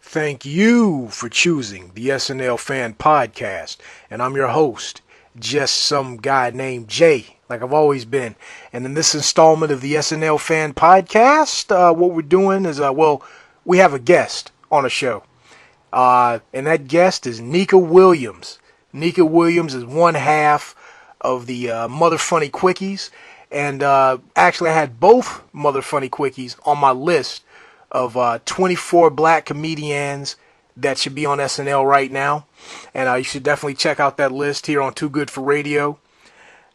Thank you for choosing the SNL Fan Podcast. And I'm your host, just some guy named Jay, like I've always been. And in this installment of the SNL Fan Podcast, what we're doing is, we have a guest on the show. And that guest is Nika Williams. Nika Williams is one half of the Mother Funny Quickies. And actually, I had both Mother Funny Quickies on my list of 24 black comedians that should be on SNL right now. And you should definitely check out that list here on Too Good for Radio.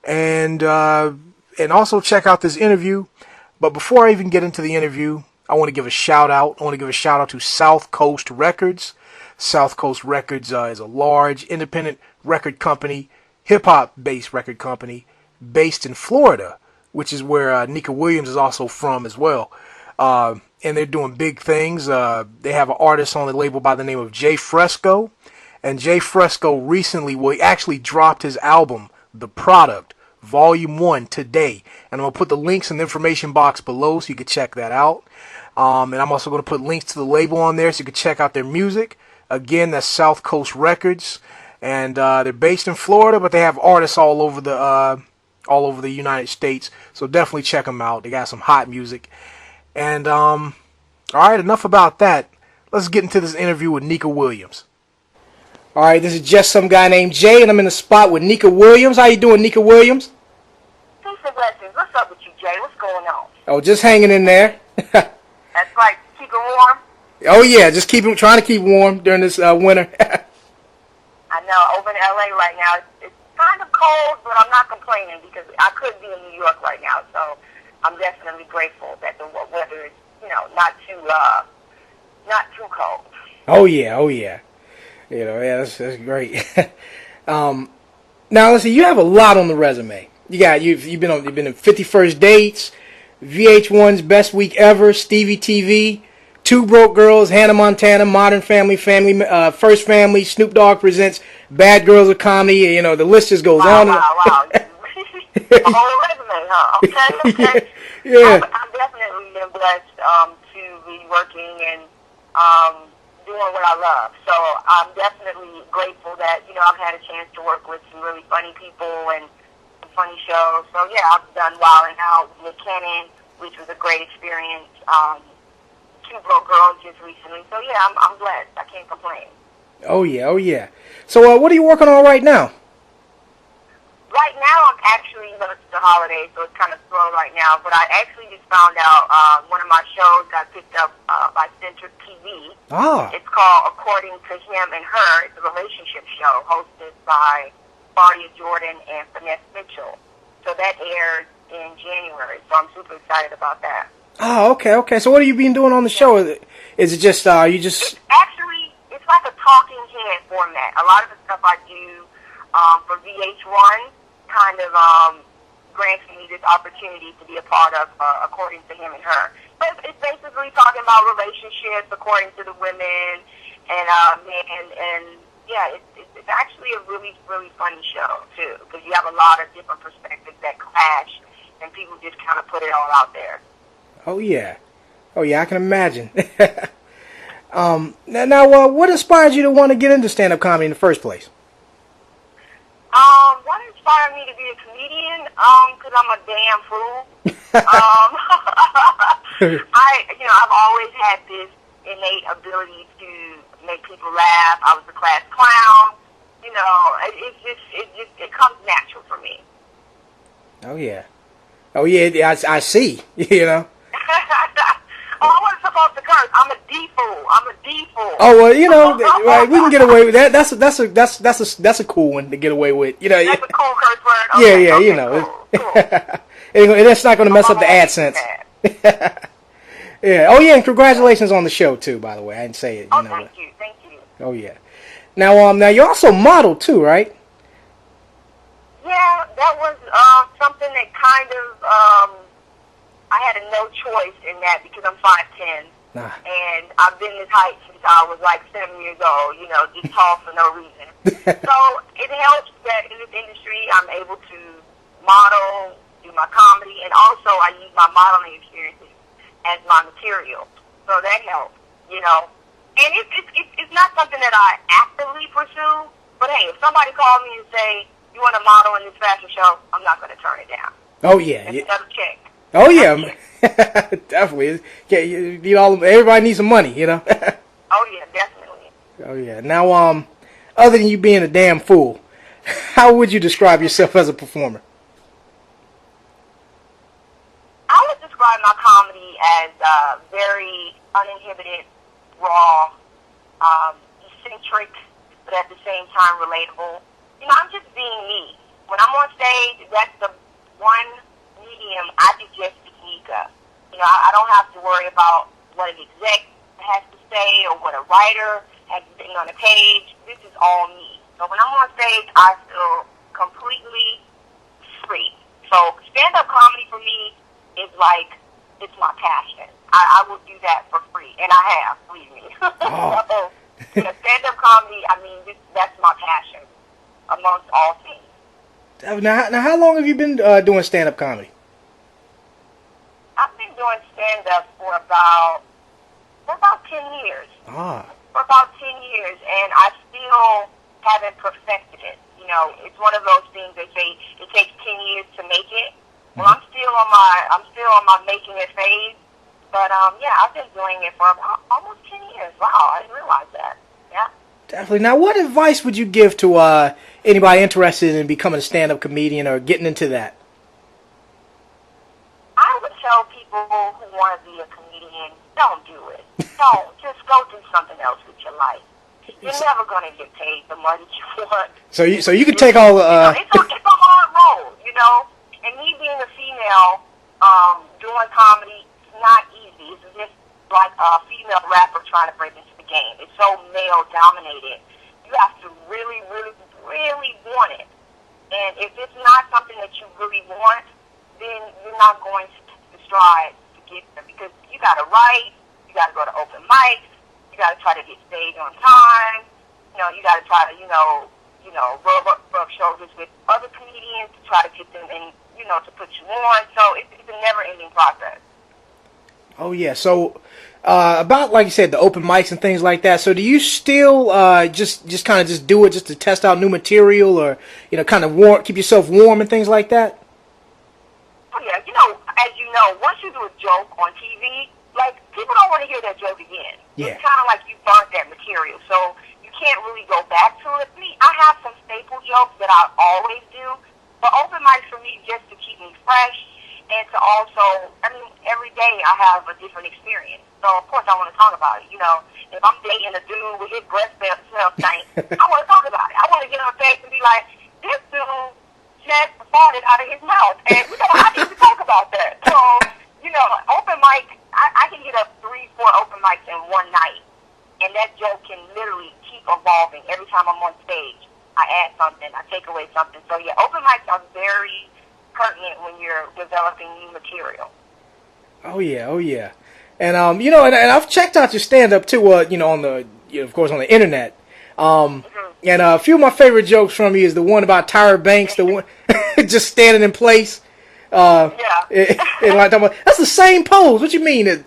And also check out this interview. But before I even get into the interview, I want to give a shout out. I want to give a shout out to South Coast Records. South Coast Records is a large independent record company, hip-hop based record company based in Florida, which is where Nika Williams is also from as well. And they're doing big things. They have an artist on the label by the name of Jay Fresko. And Jay Fresko recently, he actually dropped his album, The Product, Volume 1, today. And I'm going to put the links in the information box below so you can check that out. And I'm also going to put links to the label on there so you can check out their music. Again, that's South Coast Records. And they're based in Florida, but they have artists all over the United States. So definitely check them out. They got some hot music. And, all right, enough about that. Let's get into this interview with Nika Williams. All right, this is just some guy named Jay, and I'm in the spot with Nika Williams. How you doing, Nika Williams? Peace and blessings. What's up with you, Jay? What's going on? Oh, just hanging in there. That's right. Keep it warm? Oh, yeah, just trying to keep warm during this winter. I know. Over in L.A. right now, it's kind of cold, but I'm not complaining because I could be in New York right now, so I'm definitely grateful that the weather is, not too cold. Oh yeah. That's great. Now let's see. You have a lot on the resume. You've been in 51st Dates, VH1's Best Week Ever, Stevie TV, Two Broke Girls, Hannah Montana, Modern Family, First Family, Snoop Dogg Presents Bad Girls of Comedy. The list just goes on. Wow. A whole resume, huh? Okay. Yeah. I'm definitely blessed to be working and doing what I love. So I'm definitely grateful that, I've had a chance to work with some really funny people and some funny shows. So, yeah, I've done Wild 'N Out with Kenan, which was a great experience. Two Broke Girls just recently. So, yeah, I'm blessed. I can't complain. Oh, yeah. So what are you working on right now? Right now, I'm actually, it's the holidays, so it's kind of slow right now, but I actually just found out one of my shows got picked up by Center TV. Ah. It's called According to Him and Her. It's a relationship show hosted by Claudia, Jordon, and Finesse Mitchell. So that airs in January, so I'm super excited about that. Oh, okay. So what have you been doing on the show? Is it just, It's like a talking head format. A lot of the stuff I do for VH1 kind of grants me this opportunity to be a part of According to Him and Her. But it's basically talking about relationships according to the women and men, and yeah, it's actually a really, really funny show too, because you have a lot of different perspectives that clash, and people just kind of put it all out there. Oh yeah, I can imagine. Now, what inspired you to want to get into stand-up comedy in the first place? What inspired me to be a comedian? Because I'm a damn fool. I've always had this innate ability to make people laugh. I was a class clown. It comes natural for me. Oh yeah, I see. Oh, I wasn't supposed to curse. I'm a D-fool. Oh well, right, we can get away with that. That's a cool one to get away with. That's a cool curse word. Okay, yeah. Cool. And that's not going to mess up the AdSense. Yeah. Oh yeah, and congratulations on the show too. By the way, I didn't say it. Thank you. Oh yeah. Now you also model too, right? Yeah, that was something that kind of I had no choice in that because I'm 5'10", and I've been this height since I was like 7 years old, just tall for no reason. So it helps that in this industry I'm able to model, do my comedy, and also I use my modeling experiences as my material. So that helps, And it's not something that I actively pursue. But hey, if somebody called me and say, you want to model in this fashion show, I'm not going to turn it down. Oh, yeah. That's another check. Oh, yeah. Definitely. Yeah, you need everybody needs some money, you know? Oh, yeah, definitely. Oh, yeah. Now, other than you being a damn fool, how would you describe yourself as a performer? I would describe my comedy as very uninhibited, raw, eccentric, but at the same time relatable. You know, I'm just being me. When I'm on stage, that's the one medium I could just be Nika. You know, I don't have to worry about what an exec has to say or what a writer has written on a page. This is all me. So when I'm on stage, I feel completely free. So stand-up comedy for me is like, it's my passion. I will do that for free, and I have, believe me. Oh. So, you know, stand-up comedy, I mean, that's my passion amongst all things. Now, how long have you been doing stand-up comedy? I've been doing stand-up for about 10 years. Ah. For about 10 years, and I still haven't perfected it. You know, it's one of those things they say it takes 10 years to make it. Well, I'm still on my making it phase. But yeah, I've been doing it for about almost 10 years. Wow, I didn't realize that. Yeah. Definitely. Now, what advice would you give to anybody interested in becoming a stand-up comedian or getting into that? I would tell people who want to be a comedian, don't do it. Don't. Just go do something else with your life. You're never going to get paid the money you want. So you could take all the... It's a hard road, you know. And me being a female, doing comedy, it's not easy. It's just like a female rapper trying to break into the game. It's so male-dominated. You have to really, really, really want it. And if it's not something that you really want, then you're not going to strive to get there. Because you got to write, you got to go to open mics, you got to try to get stage on time. You know, you got to try to, rub shoulders with other comedians to try to get them in, to put you on. So it's a never-ending process. Oh, yeah. So about, like you said, the open mics and things like that. So do you still just kind of just do it just to test out new material or, kind of keep yourself warm and things like that? Oh, yeah. As you know, once you do a joke on TV, like, people don't want to hear that joke again. Yeah. It's kind of like you burnt that material. So you can't really go back to it. I have some staple jokes that I always do. But open mics for me just to keep me fresh and to also, every day I have a different experience. So, of course, I want to talk about it. If I'm dating a dude with his breath smell stank, I want to talk about it. I want to get on stage and be like, this dude just farted out of his mouth. And, I need to talk about that. So, open mic, I can get up 3-4 open mics in one night. And that joke can literally keep evolving every time I'm on stage. I add something, I take away something. So, yeah, open mics are very pertinent when you're developing new material. Oh, yeah, oh, yeah. And, and I've checked out your stand-up, too, on the, of course, on the internet. And a few of my favorite jokes from you is the one about Tyra Banks, the one just standing in place. Yeah. And like, that's the same pose. What you mean? Right.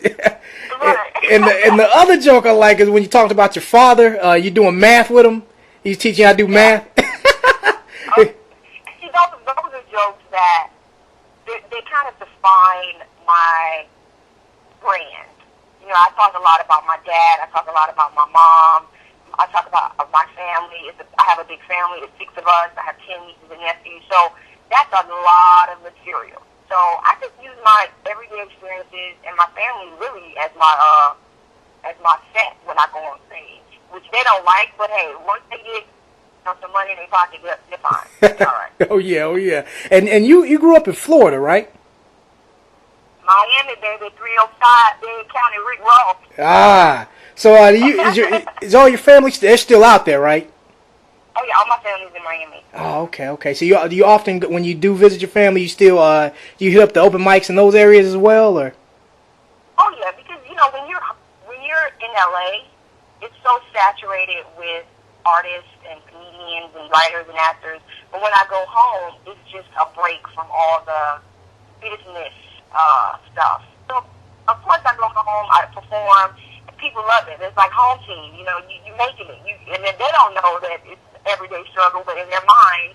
And the other joke I like is when you talked about your father, you're doing math with him. He's teaching you how to do math. See, those are jokes that they kind of define my brand. I talk a lot about my dad. I talk a lot about my mom. I talk about my family. I have a big family. It's 6 of us. I have 10 nieces and nephews. So that's a lot of material. So I just use my everyday experiences and my family really as my set when I go on stage, which they don't like. But hey, once they get some money in their pocket, they're fine. It's all right. Oh yeah, oh yeah. And you grew up in Florida, right? Miami, baby, 305, Dade County, Rick Ross. Ah, so is all your family they're still out there, right? Oh yeah, all my family's in Miami. Oh, okay. So do you often, when you do visit your family, you still do you hit up the open mics in those areas as well, or? Oh yeah, because when you're in LA, it's so saturated with artists and comedians and writers and actors. But when I go home, it's just a break from all the business stuff. So of course I go home, I perform, and people love it. It's like home team. You know, you making it. And then they don't know that it's everyday struggle, but in their mind,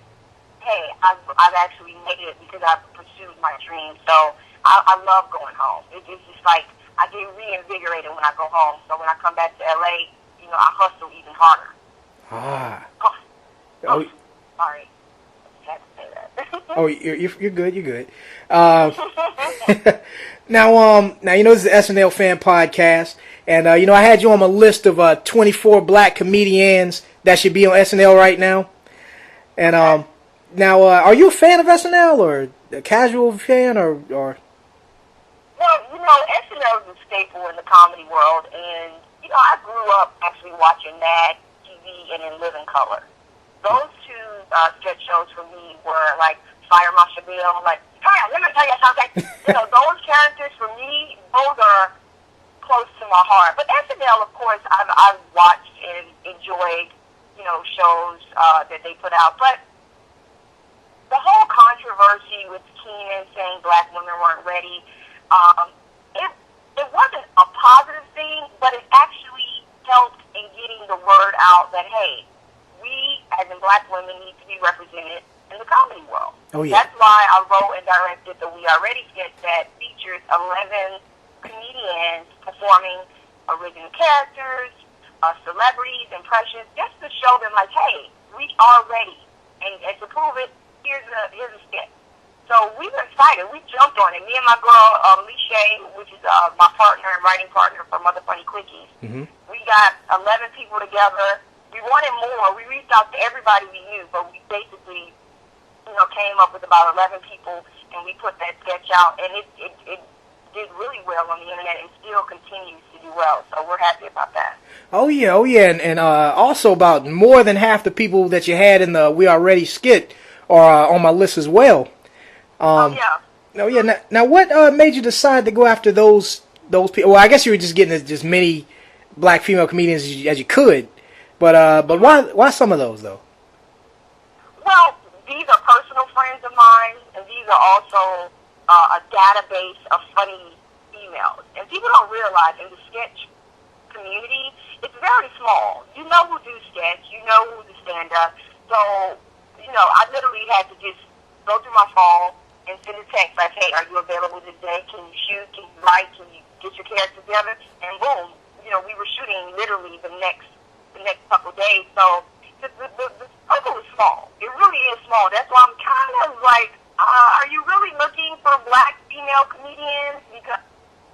hey, I've actually made it because I've pursued my dream. So I love going home. It's just like I get reinvigorated when I go home. So when I come back to LA, you know, I hustle even harder. Ah. Oh, sorry. I had to say that. Oh, you're good. You're good. Now you know this is the SNL fan podcast, and you know I had you on my list of 24 black comedians that should be on SNL right now. And now, are you a fan of SNL or a casual fan or? Well, you know, SNL is a staple in the comedy world, and you know I grew up actually watching Mad TV and In Living Color. Those two sketch shows for me were like Fire Marshal Bill, like, hey, let me tell you something. You know, those characters for me, those are close to my heart. But SNL, of course, I've watched and enjoyed, you know, shows that they put out. But the whole controversy with Kenan saying black women weren't ready, it wasn't a positive thing, but it actually helped in getting the word out that, hey, we, as in black women, need to be represented in the comedy world. Oh, yeah. That's why I wrote and directed the We Are Ready sketch that features 11 comedians performing original characters, celebrities, impressions, just to show them, like, hey, we are ready. And to prove it, here's a sketch. So we were excited. We jumped on it. Me and my girl, Leshay, which is my partner and writing partner for Motha Quickies. Mm-hmm. We got 11 people together. We wanted more. We reached out to everybody we knew, but we basically, you know, came up with about 11 people, and we put that sketch out, and it did really well on the internet and still continues to do well. So we're happy about that. Oh yeah, and also about more than half the people that you had in the We Are Ready skit are on my list as well. Oh yeah. Now what made you decide to go after those people? Well, I guess you were just getting as many black female comedians as you could. But why some of those though? Well, these are personal friends of mine, and these are also a database of funny females. And people don't realize in the sketch community, it's very small. You know who do sketch, you know who do stand up. So, you know, I literally had to just go through my phone and send a text like, hey, are you available today? Can you shoot? Can you write? Can you get your character together? And boom, you know, we were shooting literally the next couple days. So the circle is small. It really is small. That's why I'm kind of like, are you really looking for black female comedians? Because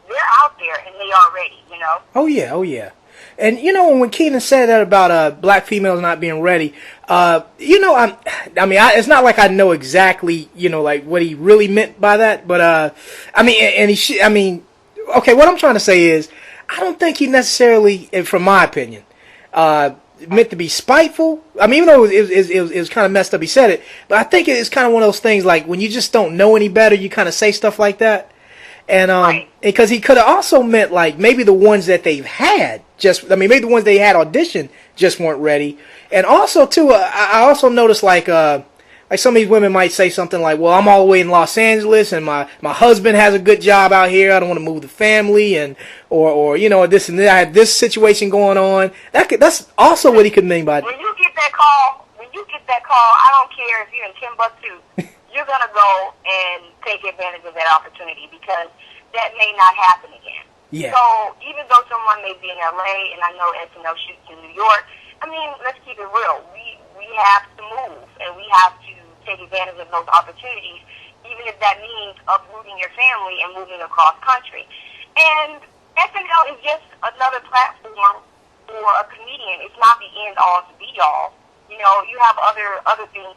they're out there and they are ready, you know? Oh yeah. And you know, when Kenan said that about black females not being ready, you know, it's not like I know exactly, you know, like what he really meant by that, but okay, what I'm trying to say is, I don't think he necessarily, from my opinion, meant to be spiteful. I mean, even though it was kind of messed up, he said it, but I think it's kind of one of those things like when you just don't know any better, you kind of say stuff like that. And because he could have also meant like maybe the ones that they've had maybe the ones they had auditioned just weren't ready. And also too, I also noticed like some of these women might say something like, well, I'm all the way in Los Angeles and my husband has a good job out here. I don't want to move the family or you know, this and that. I had this situation going on. That's also what he could mean by. When you get that call, I don't care if you're in Timbuktu, you're going to go and take advantage of that opportunity because that may not happen again. Yeah. So even though someone may be in LA and I know SNL shoots in New York, I mean, let's keep it real. We have to move and we have to take advantage of those opportunities, even if that means uprooting your family and moving across country. And SNL is just another platform for a comedian. It's not the end all to be all. You know, you have other things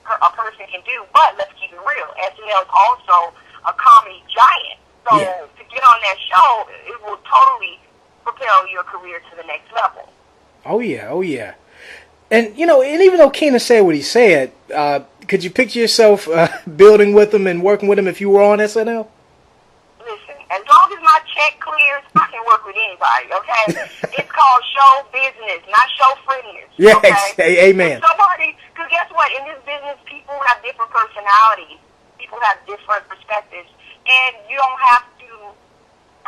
a person can do, but let's keep it real. SNL is also a comedy giant. So to get on that show, it will totally propel your career to the next level. Oh yeah. And you know, and even though Kenan said what he said, could you picture yourself building with him and working with him if you were on SNL? Listen, as long as my check clears, I can work with anybody. Okay, it's called show business, not show friendliness. Yes, okay? Amen. Because guess what? In this business, people have different personalities. People have different perspectives, and you don't have to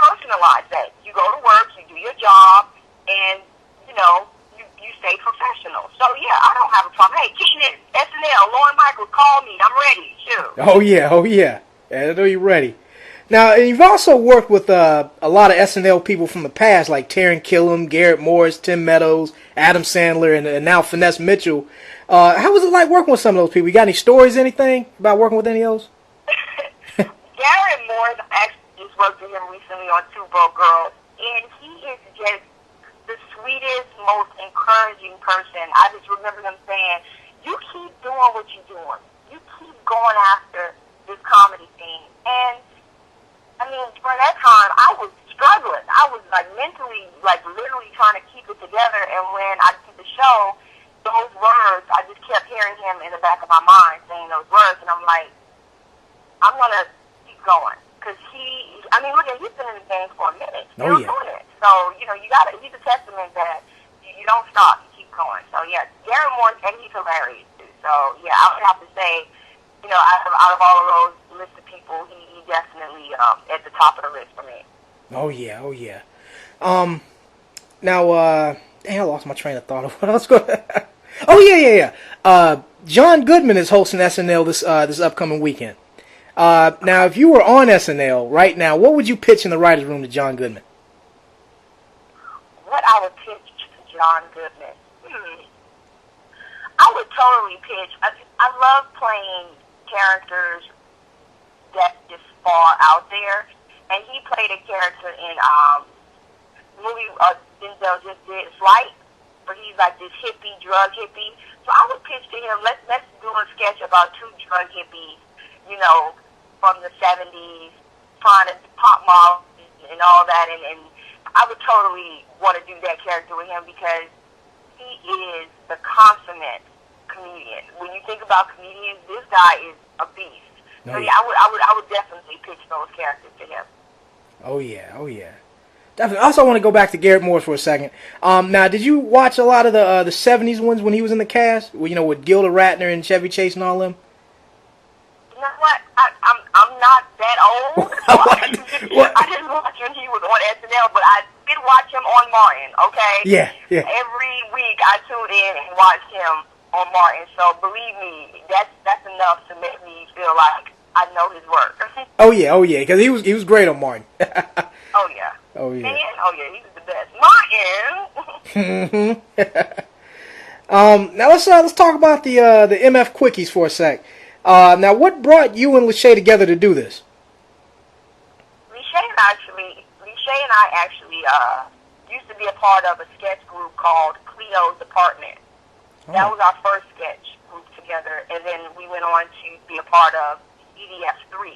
personalize that. You go to work, you do your job, and, you know, you stay professional. So, yeah, I don't have a problem. Hey, Kenan, SNL, Lauren Michaels, call me. I'm ready. Shoot. Oh, yeah. I know you're ready. Now, you've also worked with a lot of SNL people from the past, like Taran, Killam, Garrett Morris, Tim Meadows, Adam Sandler, and now Finesse Mitchell. How was it like working with some of those people? You got any stories, anything about working with any of those? Garrett Morris, I actually just worked with him recently on Two Broke Girls, and he is just the sweetest, most encouraging person. I just remember him saying, you keep doing what you're doing. You keep going after this comedy thing. And I mean, for that time, I was struggling. I was, like, mentally, like, literally trying to keep it together. And when I did the show, those words, I just kept hearing him in the back of my mind saying those words. And I'm like, I'm going to keep going. Because look at, he's been in the game for a minute. Oh, yeah. Doing it. So, you know, he's a testament that you don't stop. You keep going. So, yeah, Garrett Morris, and he's hilarious, too. So, yeah, I would have to say, you know, out of all of those lists of people, he definitely at the top of the list for me. Oh yeah. Now, dang, I lost my train of thought of what I was going to... Oh, yeah. John Goodman is hosting SNL this upcoming weekend. Now, if you were on SNL right now, what would you pitch in the writer's room to John Goodman? What I would pitch to John Goodman? I would totally pitch... I love playing characters that's just far out there, and he played a character in movie Denzel just did, Flight, where he's like this drug hippie. So I would pitch to him, let's do a sketch about two drug hippies, you know, from the 70s, trying to pop models and all that, and I would totally want to do that character with him because he is the consummate comedian. When you think about comedians, this guy is a beast. So yeah, I would definitely pitch those characters to him. Oh yeah. Definitely. I also want to go back to Garrett Morris for a second. Now, did you watch a lot of the '70s ones when he was in the cast? You know, with Gilda Radner and Chevy Chase and all them. You know what? I'm not that old. So I didn't watch when he was on SNL, but I did watch him on Martin. Okay. Yeah. Every week I tuned in and watched him on Martin, so believe me, that's enough to make me feel like I know his work. Oh yeah, because he was great on Martin. Oh yeah. Man, he was the best. Martin. Now let's talk about the MF Quickies for a sec. Now, what brought you and Leshay together to do this? Leshay and I actually used to be a part of a sketch group called Cleo's Department. That was our first sketch group together, and then we went on to be a part of EDF3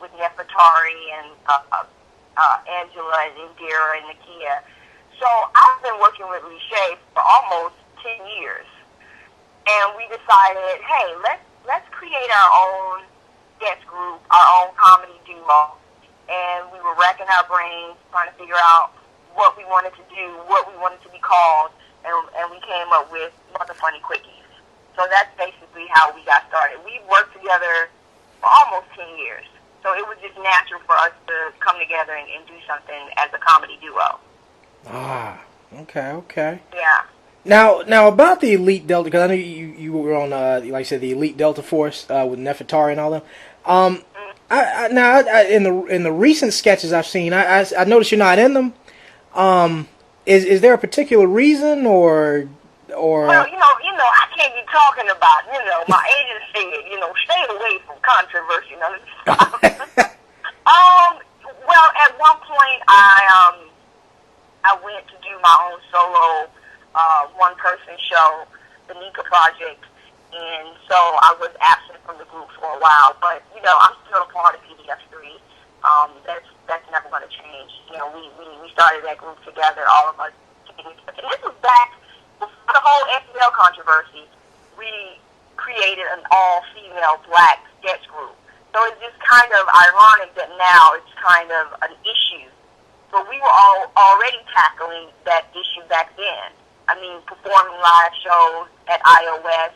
with Nefetari and Angela and Indira and Nikea. So I've been working with Leshay for almost 10 years, and we decided, hey, let's create our own sketch group, our own comedy duo, and we were racking our brains trying to figure out what we wanted to do, what we wanted to be called, and we came up with Motha Quickies. So that's basically how we got started. We worked together for almost 10 years. So it was just natural for us to come together and do something as a comedy duo. Ah, okay. Yeah. Now about the Elite Delta, because I know you were on, like I said, the Elite Delta Force with Nefetari and all them. In the recent sketches I've seen, I noticed you're not in them. Is there a particular reason or? Well, you know, I can't be talking about, my agency, stay away from controversy. Well, at one point I went to do my own solo one-person show, the Nika Project, and so I was absent from the group for a while. But I'm still a part of EDF3. That's never going to change. We started that group together, all of us. And this was back before the whole SNL controversy. We created an all-female black sketch group. So it's just kind of ironic that now it's kind of an issue. But we were already tackling that issue back then. I mean, performing live shows at iOS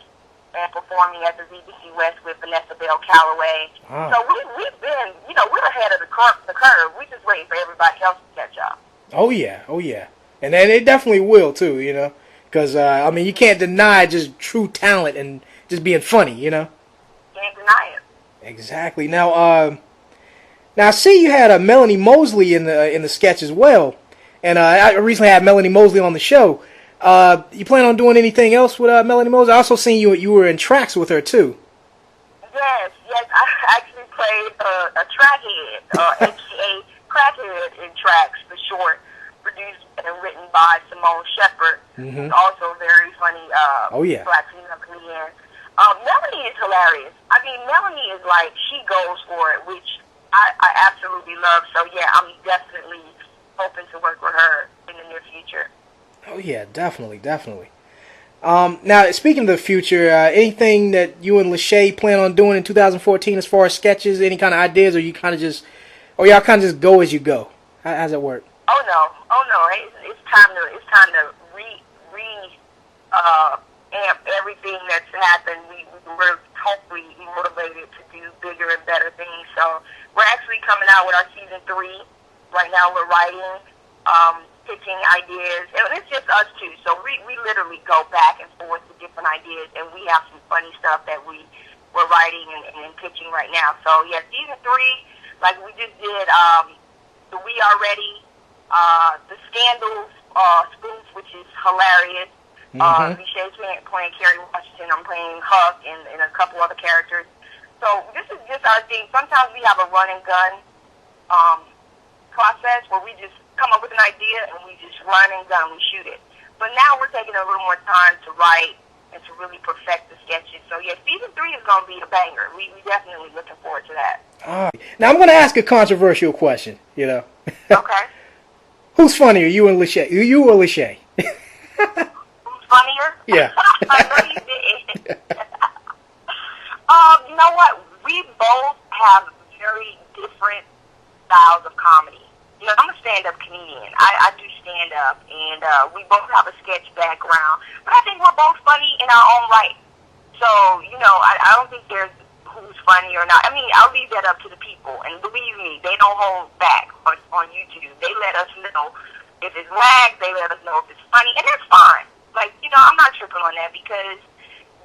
and performing at the BBC West with Vanessa Calloway. Ah. So we've been, we're ahead of the curve. We're just waiting for everybody else to catch up. Oh yeah. And then it definitely will too, because you can't deny just true talent and just being funny, Can't deny it. Exactly. Now I see you had Melanie Mosley in the sketch as well, and I recently had Melanie Mosley on the show. You plan on doing anything else with Melanie Mosley? I also seen you were in tracks with her too. Yes. I actually played a trackhead, aka crackhead in tracks for short, produced and written by Simone Shephard. Mm-hmm. Also very funny. Black female comedienne. Melanie is hilarious. I mean, Melanie is like, she goes for it, which I absolutely love. So yeah, I'm definitely hoping to work with her in the near future. Oh yeah, definitely. Now, speaking of the future, anything that you and Leshay plan on doing in 2014 as far as sketches, any kind of ideas, or y'all kind of just go as you go? How's that work? Oh no, it's time to amp everything that's happened. We're hopefully motivated to do bigger and better things. So we're actually coming out with our season 3. Right now we're writing, pitching ideas, and it's just us two. So we literally go back and forth with different ideas, and we have some funny stuff that we're writing and pitching right now. So yeah, season 3, like we just did the We Are Ready, the Scandals spoof, which is hilarious. Leshay's playing Kerry Washington. I'm playing Huck and a couple other characters. So this is just our thing. Sometimes we have a run and gun process where we just come up with an idea and we just run and gun, we shoot it. But now we're taking a little more time to write and to really perfect the sketches. So yeah, season 3 is going to be a banger. We definitely looking forward to that. Now I'm going to ask a controversial question. Okay. Who's funnier, you and Leshay? You or Leshay? Funnier? Yeah. I know you did. You know what? We both have very different styles of comedy. I'm a stand-up comedian. I do stand-up, and we both have a sketch background. But I think we're both funny in our own right. So, I don't think there's who's funny or not. I mean, I'll leave that up to the people. And believe me, they don't hold back on YouTube. They let us know if it's whack. They let us know if it's funny, and that's fine. Like, I'm not tripping on that, because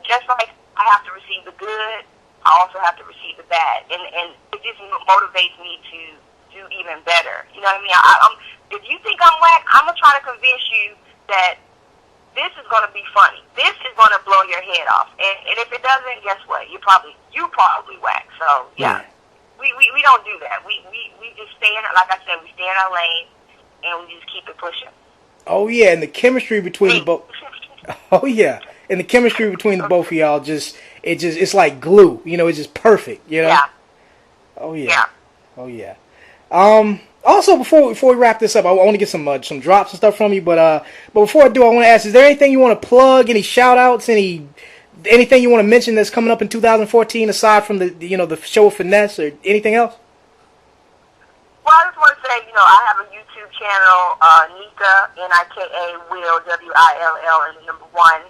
just like I have to receive the good, I also have to receive the bad. And it just motivates me to do even better. You know what I mean? If you think I'm whack, I'm going to try to convince you that this is going to be funny. This is going to blow your head off. And if it doesn't, guess what? You probably whack. So, yeah. We don't do that. We just stay in, like I said, we stay in our lane, and we just keep it pushing. Oh yeah, and the chemistry between the both. Oh yeah, and the chemistry between the both of y'all it's like glue. It's just perfect. Yeah. Oh yeah. Oh yeah. Also, before we wrap this up, I want to get some drops and stuff from you. But before I do, I want to ask: is there anything you want to plug? Any shout outs? Anything you want to mention that's coming up in 2014 aside from the show with Finesse or anything else? Well, I just want to say, I have a YouTube channel, Nika, Nika Will, Will, and the number 1.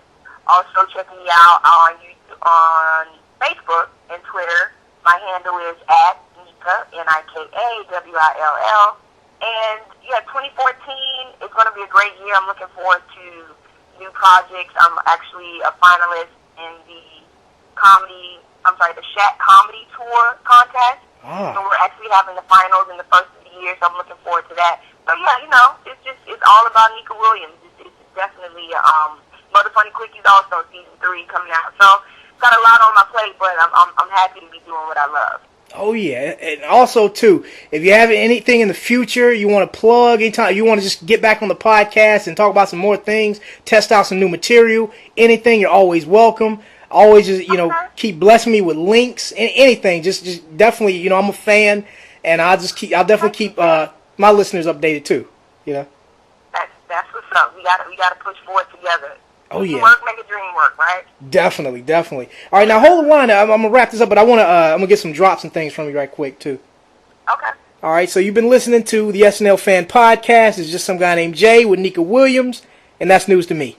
Also, check me out on YouTube, on Facebook and Twitter. My handle is @Nika, Nika Will. And yeah, 2014 is going to be a great year. I'm looking forward to new projects. I'm actually a finalist in the Shack Comedy Tour contest. So we're actually having the finals in the first of the year, so I'm looking forward to that. So yeah, it's all about Nika Williams. It's definitely Motha Quickies also season 3 coming out. So got a lot on my plate, but I'm happy to be doing what I love. Oh yeah, and also too, if you have anything in the future you want to plug, anytime you want to just get back on the podcast and talk about some more things, test out some new material, anything, you're always welcome. Always just, keep blessing me with links and anything. Just definitely, I'm a fan, and I'll definitely keep my listeners updated too. That's what's up. We gotta push forward together. Oh yeah. Work, make a dream work, right? Definitely. All right, now hold the line. I'm gonna wrap this up, but I'm gonna get some drops and things from you right quick too. Okay. All right, so you've been listening to the SNL Fan Podcast. It's just some guy named Jay with Nika Williams, and that's news to me.